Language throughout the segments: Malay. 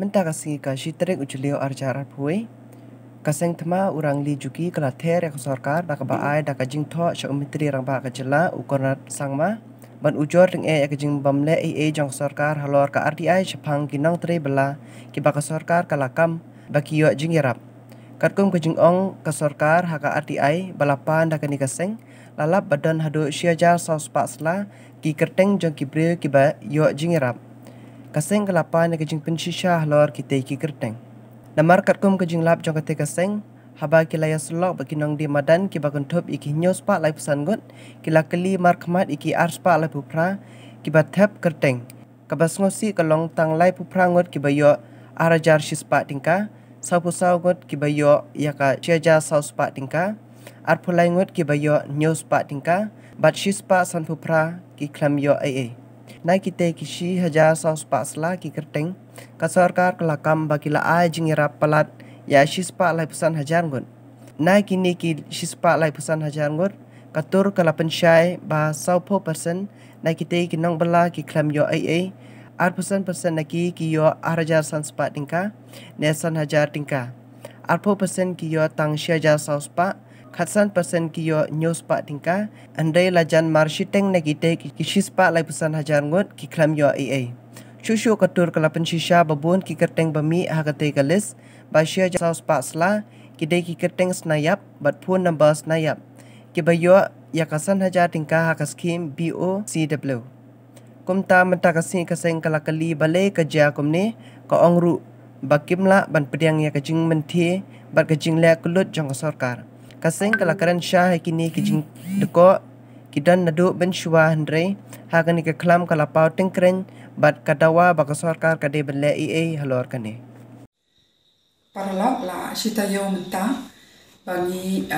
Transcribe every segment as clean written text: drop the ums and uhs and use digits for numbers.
Mentah kasih ka shitrik ujulio arjar arpui. Kaseng tema urang li juki kala ter ya sorkar da baai da kajing tho syaumitri rang ba kajela ukonat sangma. Ban ujor ring ya kajing bamle jang sorkar halor ka RTI syapang kinong tri bela ki ba ka sorkar kalakam baki yo jing yarap. Katkum kajing ong ka sorkar haka RTI balapan da kani kaseng lalap badan hadu syajar saus paksla ki kerteng jang ki bre ki ba yo jing yarap. Kaseng kalapan ya kajing pensisha halor ki te ki kerteng. Namar katkum kajing lap jong kate kaseng haba kilaya selok bagi nong di madan ki bakun top iki nyos pa lai pesan gut kila keli mar khmat iki ars pa lai pupra ki bathap kerteng kabas ngosi kalong tang lai pupra ngot ki bayo arajar shispa tingka sapu sau ngot ki bayo yaka cheja sau spa tingka ar phulai ngot ki bayo nyos pa tingka bat shispa san pupra ki klam yo ai nai kite kishi hajar sau spa sla ki kerteng ka sarkar kelakam bakila ai jingirap palat ya shispa lai pesan hajar ngut. Nai kini ki shispa lai pesan hajar ngut katur kala pensyai ba 100% nai kite kinong bela ki klam yo ai ar pesan naki ki yo arajar san spa tingka nesan hajar tingka ar persen ki yo tang syajar sau spa khatsan persen ki yo nyos pa tingka andai lajan marshiteng nai kite ki shispa lai pesan hajar ngut ki klam yo ai Shushu katur kala pensisha babun ki kerteng bami hakate kalis Basia saus paksla kidai ki kerteng snayap bat pun number snayap kibayo yakasan hajar tingkah hakaskim BOCW kumta mentakasi kaseng kalakali balai kerja kumni ka ongru bakimla ban pediang ya kajing menti bat kajing le kulut jong sarkar kaseng kalakaran syah kini kajing deko kidan nadu ben shwa hendrei hakani ke klam kalapau tingkren bat kadawa baka sarkar kade bele halor kane Paralog la shita yo menta bangi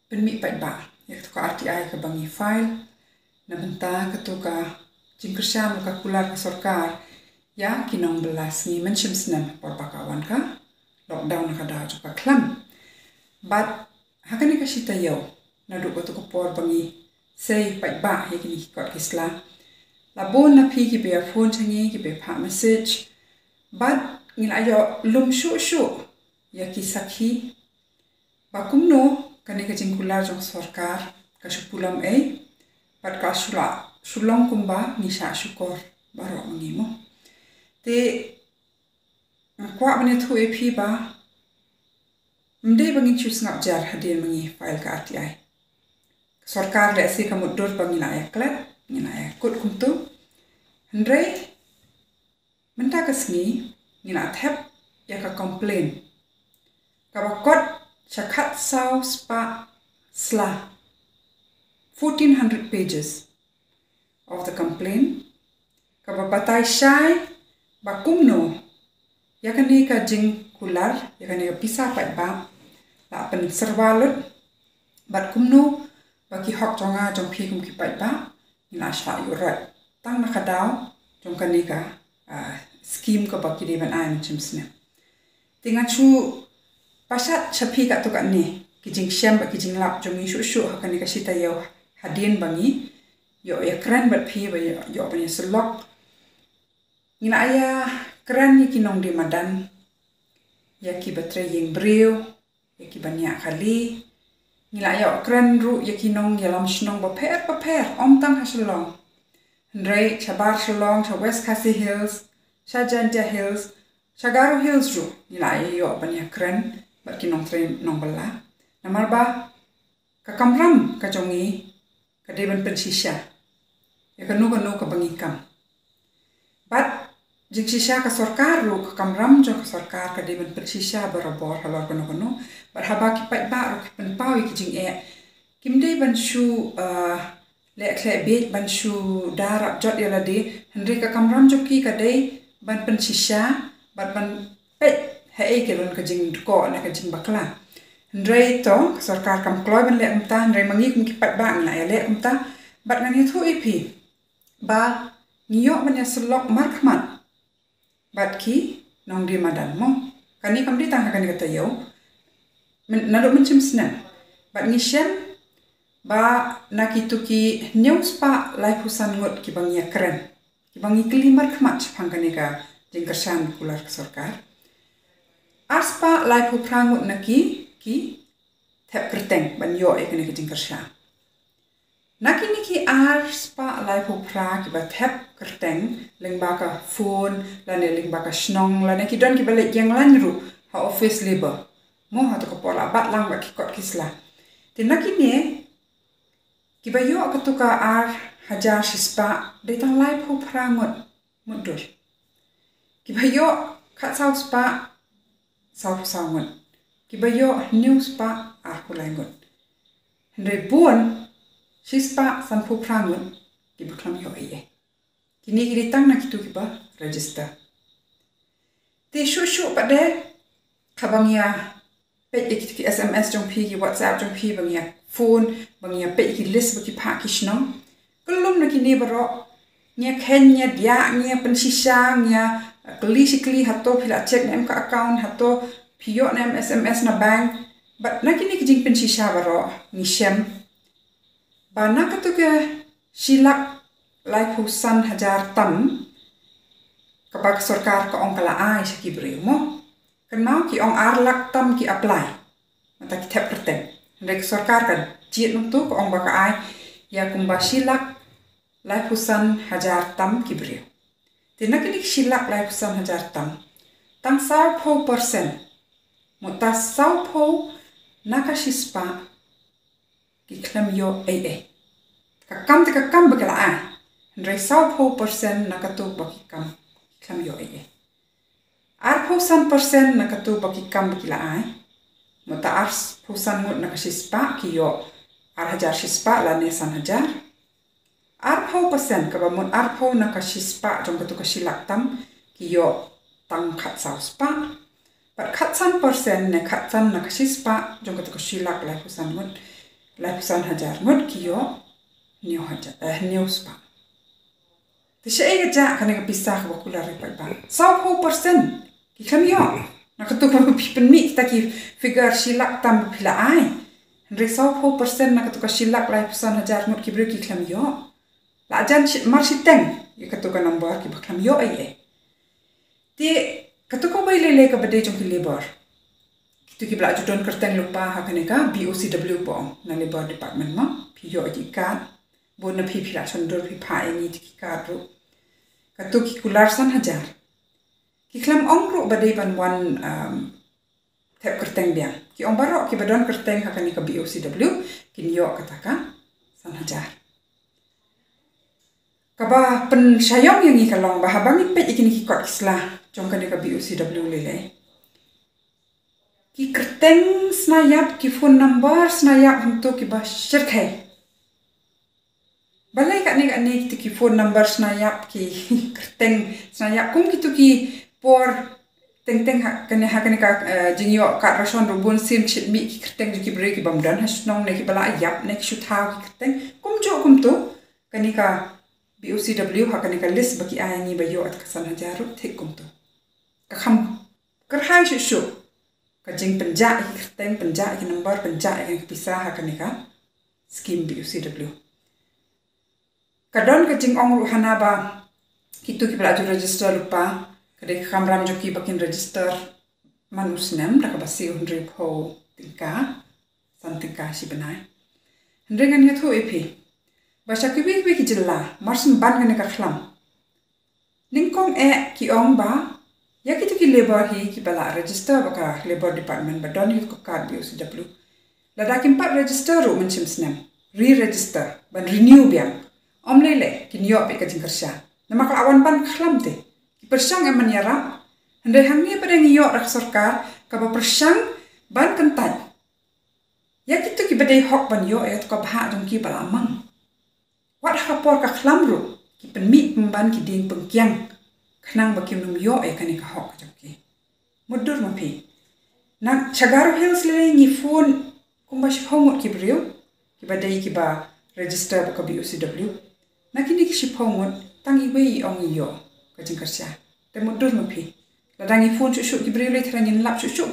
penmi pat ba ya to RTI ka bangi file na menta ka to ka jingkersam ka kular ka sorkar ya kinong belas ni menshim snem por bakawan ka lockdown ka da ka klam but hakani ka shita yo na do ko to por bangi say pat ba ya kini ka kisla labon na pi ki be phone changi ki be pha message but ngila yo lum shu ya kisaki bakumno kane ka jingkular jong sarkar ka shupulam pat ka sulong kumba ni sha shukor baro ngimo te kwa bane thu ep ba mde bangi chus ngap jar hadin mangi file ka RTI sarkar le si ka mudur bangila ya klat ngila ya kut kumtu ndrei menta kasni ngina thep ya ka complain ka bakot chakat sau spa sla 1400 pages of the complaint ka batai shai bakumno ya kani ka jing kular ya kani ka pisa pat ba la pen serwalut bat kumno baki hok jonga jong phi kum ki pat ba ngina sha yurat tang nakadaw jong kani ka scheme ko baki de ban ai chimsne tinga chu pasat chapi ka to ka ni kijing syam ba kijing lap jongi shu hakani ka sita yo hadin bangi yo ya kran bat phi ba yo bani selok ngina aya kran ni kinong di madan ya ki batre yeng breu ya ki banya khali ngila ya kran ru ya kinong ya lam shnong ba pher om tang haslong ndrei chabar shlong cha west khasi hills Shajanta Hills, Shagaru Hills ru nila yo banya kran bat kinong train nong bala namar ba ka kamram ka jongi ka deban pensisha ya kanu ka bangi kam bat jiksisha ka sarkar ru ka kamram jong ka sarkar ka deban pensisha barabor halor kanu bat haba ki pat ba ru ki pen pawi ki jing kimde ban shu le be ban shu darap jot yala de hendri ka kamram joki ka dei ban pensisha ban pet hai kelon ka jing ko na ka jing bakla ndrei to sarkar kam kloy ban le umta ndrei mangi kum ki pat ba na ya le umta bat ngani thu ipi ba ngiyo ban ya selok markmat bat ki nong di madan mo kani kam di tang kani kata yo nalo mencim sna bat ngisem ba nakituki news pa life husan ngot ki bang ya kren ki bang ikli markmat phangkani ka jingkersan kular ke sorkar. Arspa lai pu prangut na ki tep kerteng ban yo kene ke jingkersan. Naki niki arspa lai pu pra ki ba tep kerteng ling baka phone lane ling baka snong lane ki don ki balik yang lan ru ha office labor. Mo ha to ko pola bat lang ba ki kot kisla. Te naki ne ki ba yo ketuka ar hajar sispa de tang lai pu prangut mudur. Ki ba yo kat sau spa sau ngut. Ki ba yo new spa ar ku lai ngut. Hendai buon sispa san pu prangut ki ba klam yo ye. Kini ki tang na kitu ki ba register. Te shu pa de kabang ya pe ki SMS jong pi ki WhatsApp jong pi bang ya phone bang ya pe ki list ba ki pa ki snong. Kelum na kini baro nya kenya dia nya pensisa nya kli hato pila check na ka account hato pio na SMS na bank but na kini kijing pensisa baro ni shem bana ka to ke silak lai husan hajar tam kapag sarkar ka ong kala ai sa kibre mo kenau ki ong arlak tam ki apply mata ki tep kerteng rek sarkar kan jiet nung tu ka ong baka ai ya kumba silak lai husan hajar tam kibre. Tina kini silak lai husan hajar tam. Tang 10% muta 10% nakasispa ki klam yo Kakam te kakam bakala ai. Ndrai 10% nakatu baki kam klam yo Ar pusan persen nakatu baki kam bakila ai. Muta ar pusan ngut nakasispa ki yo ar hajar sispa la nesan hajar. Arpau persen kabamun arpau nakasispa jong ketu kasilak tam kiyo tang khat sau spa. Pat khatsan persen ne khatsan nakasispa jong ketu kasilak lai pusan hajar ngut kiyo new spa. Tisha ega ja kana pisah ka bakula ripat ba. 10% ki kami yo nakatu ka pipen mi kita ki figure silak tam pila ai. Ndre 10% nakatu kasilak lai pusan hajar ngut ki bro ki kami yo. La ajan marsiteng ya katuka nombor ki baklam yo Ti katuka bai lele ka bade jong ki labor. Kitu ki bla judon kerteng lupa ha kaneka BOCW bong na labor department ma pi yo ka bon na pi pila sondor pi pa ni ti ka ru. Katuki kularsan hajar. Ki klam ong ru bade ban wan tep kerteng biang. Ki ong barok ki badon kerteng ha kaneka BOCW kin yo kataka san hajar. Kaba pen sayong yang ikalong bahabang ipet ikini ki kot kislah jong kane ka BOCW lele. Ki kerteng snayap ki phone number snayap untuk ki ba syirkai. Balai kat ni ki phone number snayap ki kerteng snayap kum kitu ki por teng ha kane ka jingyo ka rason rubun sim chit mi ki kerteng ki bre ki bamdan hasnong ne ki bala yap ne ki shuthaw ki kerteng kum jo kum tu kane ka BOCW hakani ka list baki ai ni bayo at kasan hajaru thikum tu ka kham karhai shu ka jing penja kerteng penja ki number penja ki pisah hakani ka skim BOCW kadon ka jing ong ru hana ba kitu ki pelaju register lupa kadai kamram joki bakin register manusnem da ka basi undri pho tingka san tingka si benai ndrengan yathu epi Basha kibi ki jilla marsin ban ngane ka khlam ningkong ki ong ba ya kitu ki labor hi ki bala register baka labor department ba don ko card BOCW la da kim pat register ru menchim snem re-register ban renew biang omlele ki nyo pe ka jingkersha nama ka awan ban khlam te ki persang eman yara hande hangni pada ngiyo rak sarkar ka ba persang ban kentat ya kitu ki badai hok ban yo ko bha dong ki bala mang Wat hapor ka khlamru ki penmi pemban ki ding pengkyang khnang bakim num yo kane ka hok jokki mudur mapi nak chagaru hills le ni phone kumba shphomot ki brio ki badai ki ba register ka BOCW nakini ki shphomot tangi wei ong yo ka jingkarsha te mudur mapi ladangi phone chu ki brio le thrangin lap chu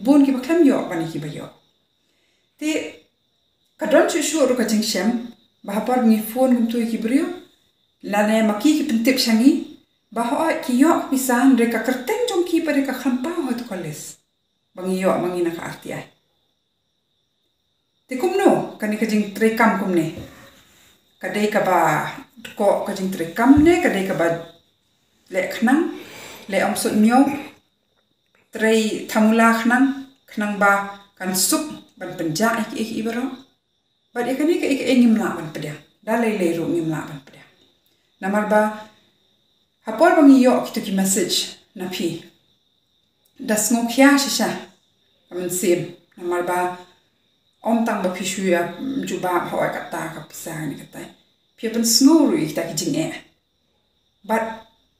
bon ki ba khlam yo bani ki ba yo te kadon chu ru ka jingshem bahapar ni phone kum tu ki brio la ne maki ki pentip sangi Bahwa kiyok pisan mereka kerteng jongki pada ka khampau hat koles. Bangi yok mangi nak arti ai. Tikum no kani kajing trekam kumne. Kadai ka ba ko kajing trekam ne kadai ka ba le khnang le omsut myo trei thamula khnang ba kan sup ban penja ik ibaro. Ba ikani ka ik engim la ban pedya. Dalai le ru ngim la ban pedya. Namar ba hapor bangi yok kitu ki message na pi. Das ngokya shisha kamen sim namar ba om tang ba pishu ya juba hawa kata ka pisang ni kata pi ban snuru ik ta kijing e but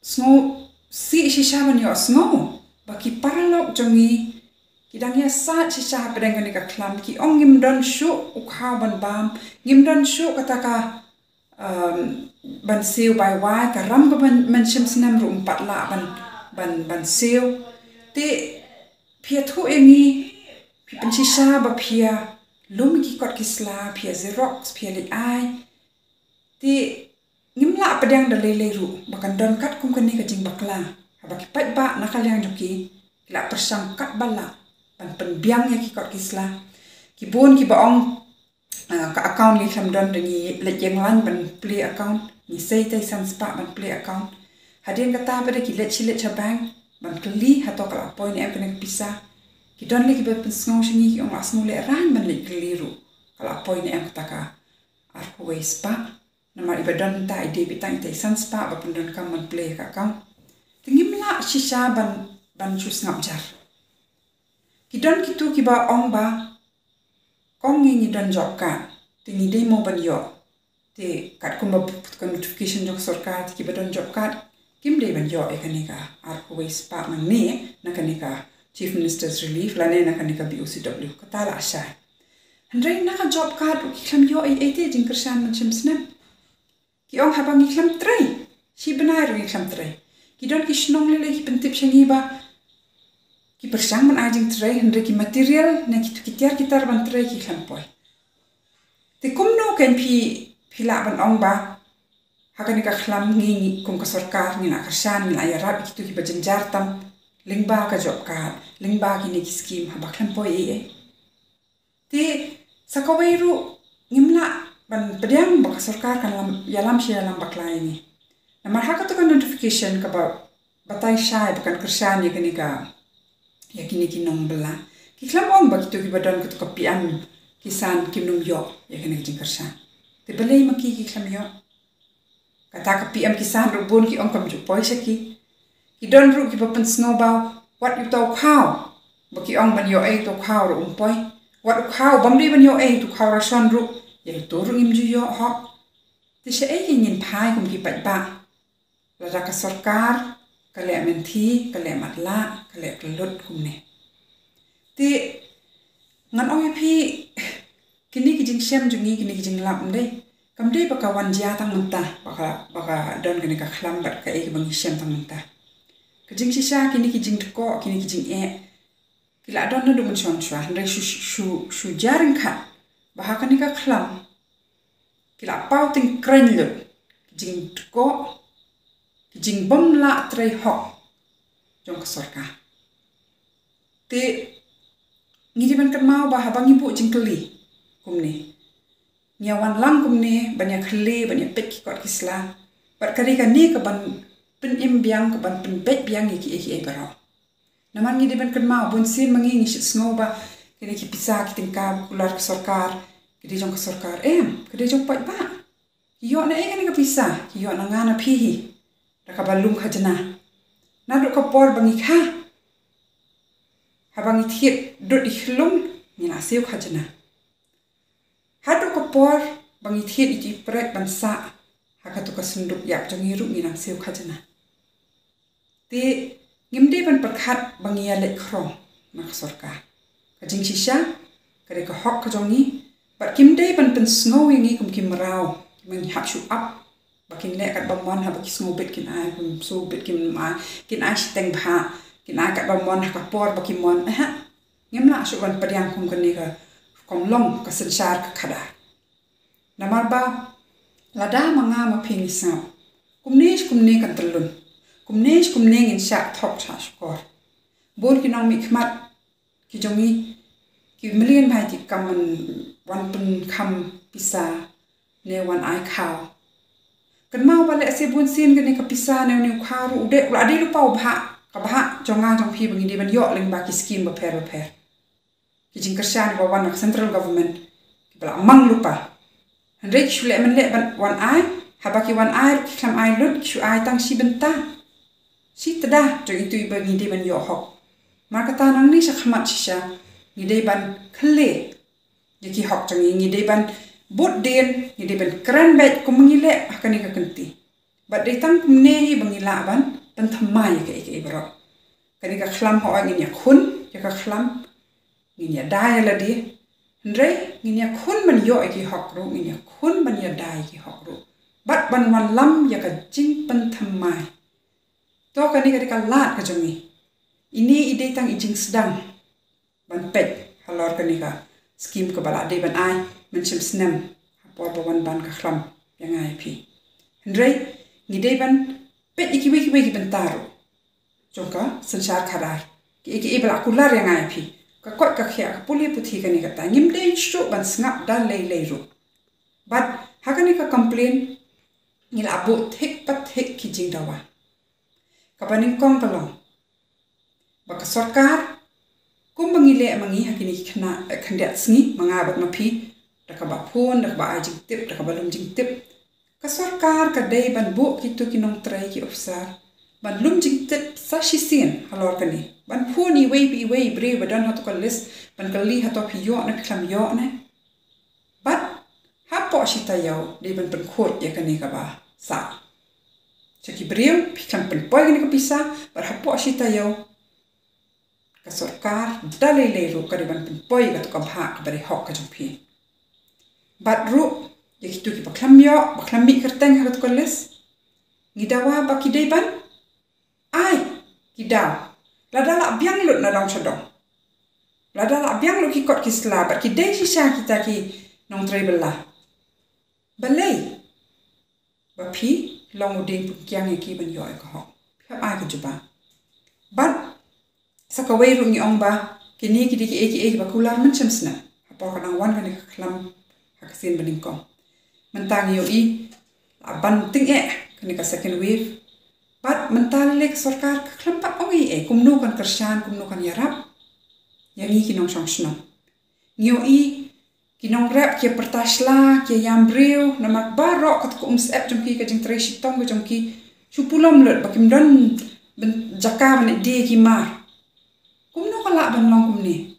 snow si shisha ban yo snow ba ki paralok jongi kidang ya sa shisha pedang ni ka klam ki ong ngim don shu ukha ban bam ngim don shu kata ka ban siu bai wai ka ram ka ban man shim snam ru pat la ban siu ti pia thu engi pi pensisa ba pia lum ki kot kisla pia xerox pia li ai ti ngimla pedang da lele ru bakan don kat kum kani ka jing bakla ba ki pat ba nakalyang joki la persang kat bala ban penbiang ya ki kot kisla ki bon ki ba ong ka account ni kham don ni le jeng lan ban play account ni sei tai san spa ban play account hadin kata pada ki le chilet cha bank ban kli hato kala point em kena pisa ki don le ki be pensong shingi ki ong asnu le ran ban le kliru kala point em kata ka ar ko spa namar iba don ta ide bitang tai san spa ba pun don kam ban play ka account tingim la shisha ban chus ngap jar ki don ki tu ki ba ong ba kong ngi don job ka tingi demo ban yo te kat kumba kan notification jok sarkar ki ba don job ka kim de ban yo ekanika arko spa man ne nakanika chief minister's relief la ne nakanika BOCW katala asha handrai naka job card ki kham yo ai ete jing kersan man chimsnem ki ong habang ki kham trai si benai ro ki kham trai ki don ki shnong le ki pentip shangi ba ki persang man ajing trai handrai ki material na ki tiar kitar ban trai ki kham poi te kumno kan pila ban ong ba hakani ka khlam ngi kum ka sarkar ni na kersan ni ay rab ki tu ki bajanjar tam lingba ka job ka lingba ki ni scheme ha ba khlam poi e te sakawai ru ngimla ban pedang ba ka sarkar kan yalam shi yalam baklai ni namar ha ka to kan notification ka ba batai shai ba kan kersan ni kani ka ya kini ki nong bela ki khlam ong ba ki tu ki badan ka to ka pian kisan kimnum yo ya kani ki kersan te belai ma ki khlam yo kata ka PM kisan ru bon ki ong kam ju poi saki ki don ru ki papan snowball what you tau khao ba ki ong ban yo ai to khao ru poi what khao bam ri ban yo ai to khao ra son ru ye to ru ngim ju yo ho ti se ai ki nin phai kum ki pat ba la ra ka sarkar ka le menti ka le matla ka le lut kum ne ti ngan ong phi kini ki jing sem ju ngi kini ki jing lam dei kamde baka wanja tang mentah baka don kene ka khlam bat ka ek bangi shem tang mentah kejing sisa kini kijing teko kini kijing kila don na dumun chon chwa ndai shu jaring khat baha kani ka khlam kila pau ting kren lu kijing teko kijing bom la trai ho jong ka sarka te ngidi ban kan mau baha bangi bu jing keli kumni nyawan lang kumne banyak khli banyak pek ki kot kisla bat kari ka ni ka ban pen im biang ka ban pen pek biang ki baro naman ngi diban kan ma bun sin mangi ni shit snow ba kini ki pisa ki tingka kular ka sarkar ki jong ka sarkar ki jong pat ba yo na kani ka pisa yo na ngana phi ra ka balum khajna na do ka por bangi kha habangi thiet do ikhlum ni na seu khajna hadu kapor bangi thiet iti prek bansa hakatu ka sunduk yap jangi ru minang seu khajana ti ngimde ban perkhat bangi ya lek khrong nak sarkar kajing shisha kare ka hok ka jongi bat kimde ban pen snow ngi kum kimrao mang hap shu up bakin le kat bamon ha baki snow bet kin ai kum so bet kim ma kin ai steng bha kin ai kat bamon ha ka por baki mon ngimla shu ban padyang kum kan ni ka kong long ka sensyar ka khada namar ba lada manga ma phingi sa kumne kan telun kumne in syak thok cha skor bon ki nong mi khmat ki jongi ki million bhai ti kaman wan pun kham pisa ne wan ai khaw kan mau bale se bun sin kan ka pisa ne ni kharu de la de lu pau bha ka bha jonga jong phi bangi de ban yo leng ba ki scheme ba pher ki jing kersan ba wan central government ki bala mang lupa rek shule man le ban wan ai habaki wan ai ki kham ai lut shu ai tang si benta si tada jo itu bangi de ban yo hok markata nang ni sa khmat sha ni de ban khle yaki hok jang ni de ban bot den ni de ban kran bet ko mangile akani ka kanti bat de tang kumne hi bangila ban ban thamai ka ke bro kani ka khlam ho ngi ya khun ya ka khlam ngi ya dai la di ndre ngi ya khun man yo ki hok ru ngi ya khun ban ya dai ki hok ru bat ban wan lam ya ka jing ban thamai to kani ka lat ka jongi ini ide tang ijing sedang ban pet halor kani ka scheme ka bala de ban ai menchim snem apor bawan ban ka khlam yang ai phi ndre ngi de ban pet iki ban taru jongka sansar kharar ki bala kular yang ai phi ka kot ka khya ka puli puthi kani ka ta ngim de shu ban snap dan lei ru but hakani ka complain ngila abu thik pat thik ki jing dawa ka baning kong talong baka sarkar kum mangile mangi hakini khna khandet sngi manga bat mapi daka ba phone daka ba ajing tip daka ba lum jing tip ka sarkar ka dei ban bu ki tu ki nong trai ki ofsar ban lum jing tip sa shisin halor kani ban phone i wei bre badan hatu ka list ban kali hatu pi yo na khlam yo na bat ha po shita yo de ban pen khot ya kani ka ba sa chaki breu pi khlam pen poi ni ka pisa bar ha po shita yo ka sarkar dalai ru ka ban pen poi ka to ka bha ka bari hok ka jong phi bat ru ye ki tu ki baklam yo baklam mi kerteng ha ka les ngidawa ba ki dei ban ai ki daw la dala biang lut na dong chodong la dala biang lu ki kot ki sla bat ki dei si sha kita ki nong trai bela balai ba phi long uding pu kyang ki ban yo ka hok phap ai ka juba bat sakawai ru ngi ong ba kini ki di ki ba kular man chamsna apa ka nang wan ka ni khlam ha ka sin baning ko mentang yo I ban ting kani ka second wave bat mental lek sarkar ka khlam pa ong kumnu kan kersan kumnu kan yarap yang ni ki nong song sno ngio I ki nong rap ki pertasla ki yambreu na mak barok ka ko umsep jom ki ka jing tre shitong ka jom ki chupulom lut bakim don ben jakar ne de ki mar kumno kala ban long kumni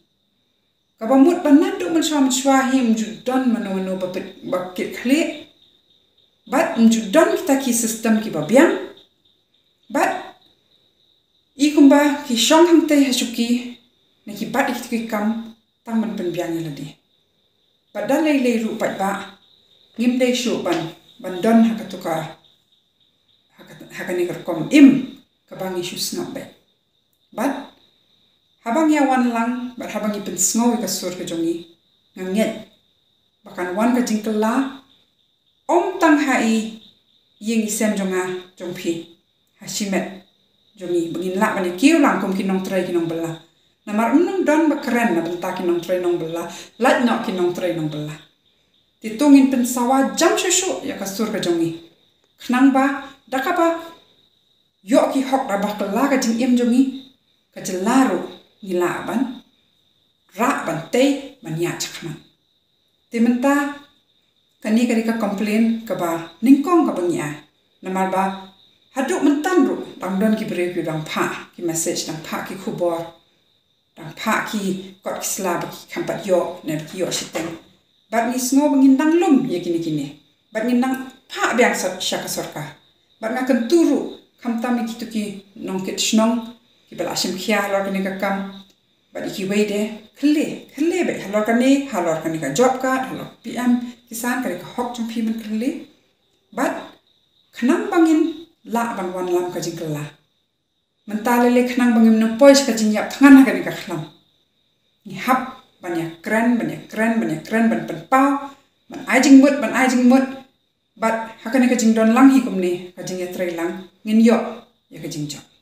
kabamut banadu man swahim judan mano bakit khle bat judan kita ki system ki babiang bat I kumba ki shong hang te hasuki na ki bat ki kam tang man pen biang la di bat dalai ru pat ba ngim de shu ban don hakatuka hakani kom im kabangi shu snap be bat habang ya wan lang bat habang ipin sngow ka sur ka jongi nganget bakan wan ka jingkla om tang hai yeng isem jonga jongphi hasimet jongi bangin la bani kiu lang kom kinong trai kinong bela namar nong don bakren na benta kinong trai nong bela lat no kinong trai nong bela titungin pen sawa jam shushu ya ka sur ka jongi khnang ba dakapa yo ki hok da bakla ka jing em jongi ka jelaru ngila ban ra ban te ban ya chakman timenta kani kari ka complain ka ba ningkong ka bangya namar ba haduk mentan ru dang don ki break dang pha ki message dang pha ki khubor dang pha ki kot ki slab ki kampat yo ne ki yo siteng bat ni sngo bangin dang lum ye kini bat ni nang pha byang sat shaka sarkar bat nga kan turu khamtam ki tu ki nong kit snong ki bala sim khia lor kani ka kam bat ki wei de khle be halor kani ka job card halor PM kisan kani ka hok chung phi man khle bat khnang bangin la ban wan lam ka jingla mentale le khnang bangim no pois ka jingyap thangan kani ka khlam ni hap banyak kran ban pau ban ajing mut bat hakane ka jingdon lang hi kumni ka jingya trai lang ngin yo ya ke jing jok